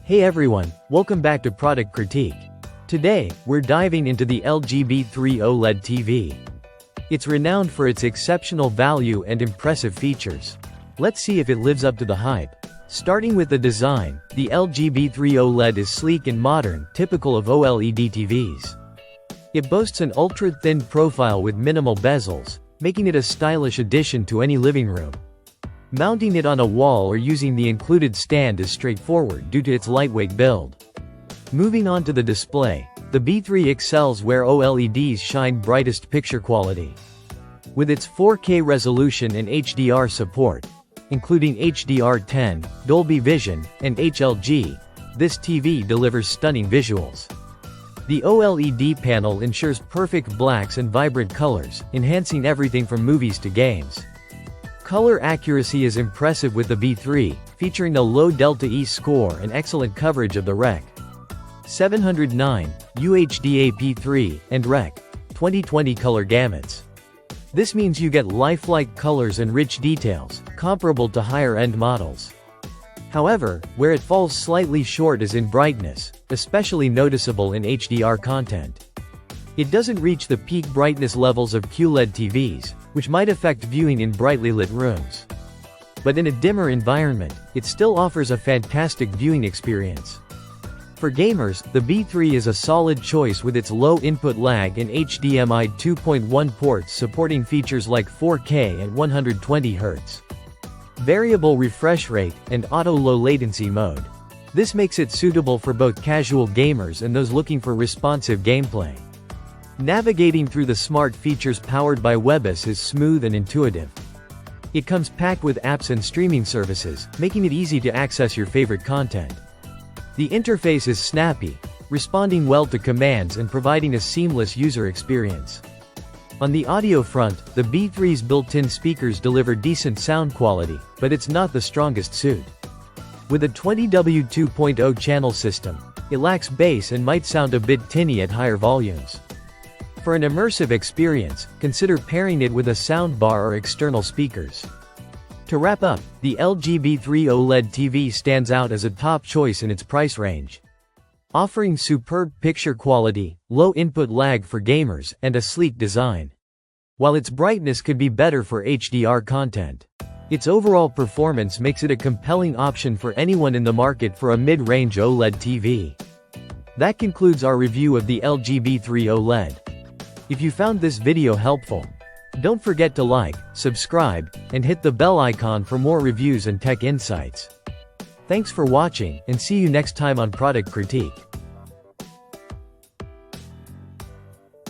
Hey everyone, welcome back to Product Critique. Today, we're diving into the LG B3 OLED TV. It's renowned for its exceptional value and impressive features. Let's see if it lives up to the hype. Starting with the design, the LG B3 OLED is sleek and modern, typical of OLED TVs. It boasts an ultra-thin profile with minimal bezels, making it a stylish addition to any living room. Mounting it on a wall or using the included stand is straightforward due to its lightweight build. Moving on to the display, the B3 excels where OLEDs shine brightest picture quality. With its 4K resolution and HDR support, including HDR10, Dolby Vision, and HLG, this TV delivers stunning visuals. The OLED panel ensures perfect blacks and vibrant colors, enhancing everything from movies to games. Color accuracy is impressive with the B3, featuring a low delta E score and excellent coverage of the Rec. 709, UHD AP3, and Rec. 2020 color gamuts. This means you get lifelike colors and rich details, comparable to higher-end models. However, where it falls slightly short is in brightness, especially noticeable in HDR content. It doesn't reach the peak brightness levels of QLED TVs, which might affect viewing in brightly lit rooms. But in a dimmer environment, it still offers a fantastic viewing experience. For gamers, the B3 is a solid choice with its low input lag and HDMI 2.1 ports supporting features like 4K and 120Hz. Variable refresh rate, and auto low latency mode. This makes it suitable for both casual gamers and those looking for responsive gameplay. Navigating through the smart features powered by WebOS is smooth and intuitive. It comes packed with apps and streaming services, making it easy to access your favorite content. The interface is snappy, responding well to commands and providing a seamless user experience. On the audio front, the B3's built-in speakers deliver decent sound quality, but it's not the strongest suit. With a 20W 2.0 channel system, it lacks bass and might sound a bit tinny at higher volumes. For an immersive experience, consider pairing it with a soundbar or external speakers. To wrap up, the LG B3 OLED TV stands out as a top choice in its price range. Offering superb picture quality, low input lag for gamers, and a sleek design. While its brightness could be better for HDR content, its overall performance makes it a compelling option for anyone in the market for a mid-range OLED TV. That concludes our review of the LG B3 OLED. If you found this video helpful, don't forget to like, subscribe, and hit the bell icon for more reviews and tech insights. Thanks for watching, and see you next time on Product Critique.